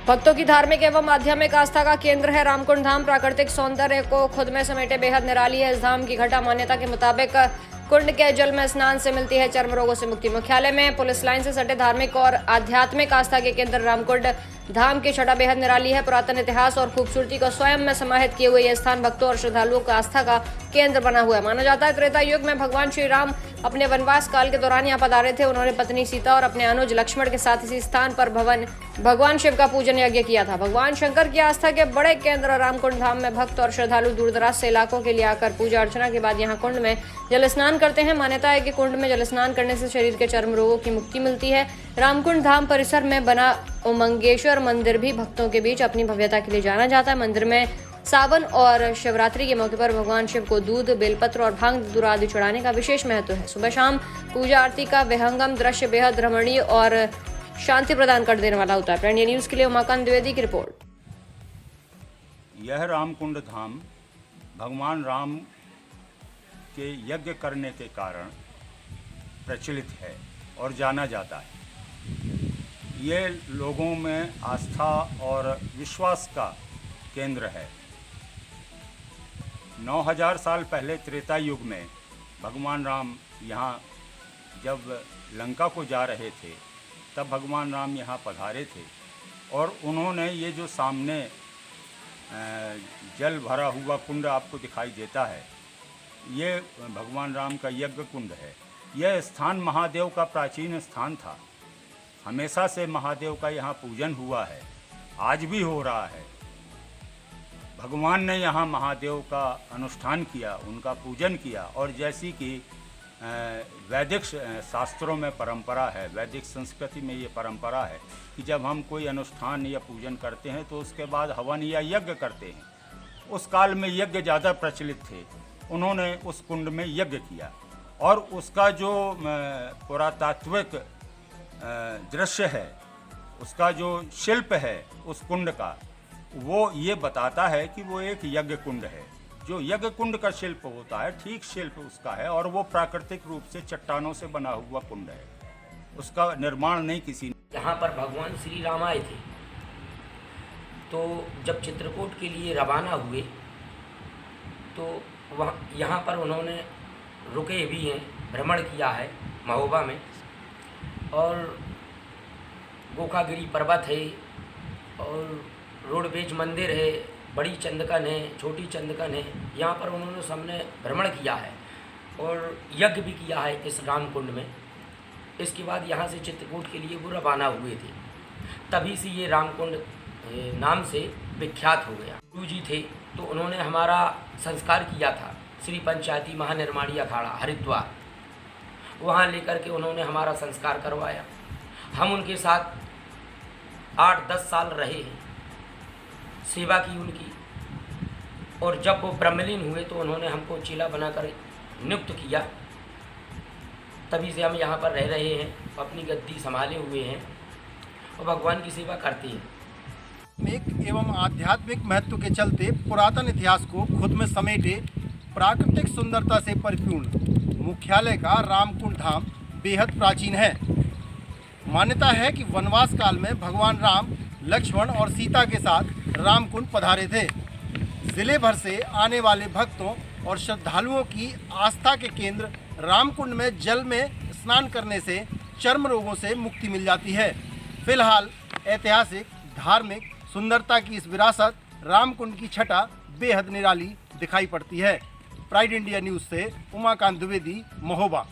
भक्तों की धार्मिक एवं आध्यात्मिक आस्था का केंद्र है रामकुंड धाम। प्राकृतिक सौंदर्य को खुद में समेटे बेहद निराली है। इस धाम की घटा मान्यता के मुताबिक कुंड के जल में स्नान से मिलती है चर्म रोगों से मुक्ति। मुख्यालय में पुलिस लाइन से सटे धार्मिक और आध्यात्मिक आस्था के केंद्र रामकुंड धाम की छटा बेहद निराली है। पुरातन इतिहास और खूबसूरती को स्वयं में समाहित किए हुए यह स्थान भक्तों और श्रद्धालुओं की आस्था का केंद्र बना हुआ है। माना जाता है त्रेता युग में भगवान श्री राम अपने वनवास काल के दौरान यहाँ पधारे थे। उन्होंने पत्नी सीता और अपने अनुज लक्ष्मण के साथ इसी स्थान पर भगवान शिव का पूजन यज्ञ किया था। भगवान शंकर की आस्था के बड़े केंद्र रामकुंड धाम में भक्त और श्रद्धालु दूर दराज से इलाकों के लिए आकर पूजा अर्चना के बाद यहाँ कुंड में जल स्नान करते हैं। मान्यता है कि कुंड में जल स्नान करने से शरीर के चर्म रोगों की मुक्ति मिलती है। रामकुंड धाम परिसर में बना उमंगेश्वर मंदिर भी भक्तों के बीच अपनी भव्यता के लिए जाना जाता है। मंदिर में सावन और शिवरात्रि के मौके पर भगवान शिव को दूध, बेलपत्र और भांग धतूरा आदि चढ़ाने का विशेष महत्व है। सुबह शाम पूजा आरती का विहंगम दृश्य बेहद रमणीय और शांति प्रदान कर देने वाला होता है। प्राइम इंडिया न्यूज के लिए उमाकांत द्विवेदी की रिपोर्ट। यह रामकुंड धाम भगवान राम के यज्ञ करने के कारण प्रचलित है और जाना जाता है। ये लोगों में आस्था और विश्वास का केंद्र है। 9000 साल पहले त्रेता युग में भगवान राम यहाँ जब लंका को जा रहे थे तब भगवान राम यहाँ पधारे थे और उन्होंने ये जो सामने जल भरा हुआ कुंड आपको दिखाई देता है, ये भगवान राम का यज्ञ कुंड है। यह स्थान महादेव का प्राचीन स्थान था। हमेशा से महादेव का यहाँ पूजन हुआ है, आज भी हो रहा है। भगवान ने यहाँ महादेव का अनुष्ठान किया, उनका पूजन किया और जैसी कि वैदिक शास्त्रों में परंपरा है, वैदिक संस्कृति में ये परंपरा है कि जब हम कोई अनुष्ठान या पूजन करते हैं तो उसके बाद हवन या यज्ञ करते हैं। उस काल में यज्ञ ज़्यादा प्रचलित थे। उन्होंने उस कुंड में यज्ञ किया और उसका जो पुरातात्विक दृश्य है, उसका जो शिल्प है उस कुंड का, वो ये बताता है कि वो एक यज्ञ कुंड है। जो यज्ञ कुंड का शिल्प होता है, ठीक शिल्प उसका है और वो प्राकृतिक रूप से चट्टानों से बना हुआ कुंड है। उसका निर्माण नहीं किसी ने। यहाँ पर भगवान श्री राम आए थे, तो जब चित्रकूट के लिए रवाना हुए तो वहाँ यहाँ पर उन्होंने रुके भी हैं, भ्रमण किया है महोबा में, और गोखागिरी पर्वत है और रोडवेज मंदिर है, बड़ी चंदकन है, छोटी चंदकन है। यहाँ पर उन्होंने सबने भ्रमण किया है और यज्ञ भी किया है इस रामकुंड में। इसके बाद यहाँ से चित्रकूट के लिए वो रवाना हुए थे। तभी से ये रामकुंड नाम से विख्यात हो गया। गुरु जी थे तो उन्होंने हमारा संस्कार किया था श्री पंचायती महानिर्माणी अखाड़ा हरिद्वार, वहाँ लेकर के उन्होंने हमारा संस्कार करवाया। हम उनके साथ 8-10 साल रहे हैं, सेवा की उनकी, और जब वो ब्रह्मलीन हुए तो उन्होंने हमको चेला बनाकर नियुक्त किया। तभी से हम यहाँ पर रह रहे हैं, अपनी गद्दी संभाले हुए हैं और भगवान की सेवा करते हैं। एवं आध्यात्मिक महत्व के चलते पुरातन इतिहास को खुद में समेटे प्राकृतिक सुंदरता से परिपूर्ण मुख्यालय का रामकुंड धाम बेहद प्राचीन है। मान्यता है कि वनवास काल में भगवान राम लक्ष्मण और सीता के साथ रामकुंड पधारे थे। जिले भर से आने वाले भक्तों और श्रद्धालुओं की आस्था के केंद्र रामकुंड में जल में स्नान करने से चर्म रोगों से मुक्ति मिल जाती है। फिलहाल ऐतिहासिक धार्मिक सुंदरता की इस विरासत रामकुंड की छटा बेहद निराली दिखाई पड़ती है। प्राइड इंडिया न्यूज़ से उमाकांत द्विवेदी, महोबा।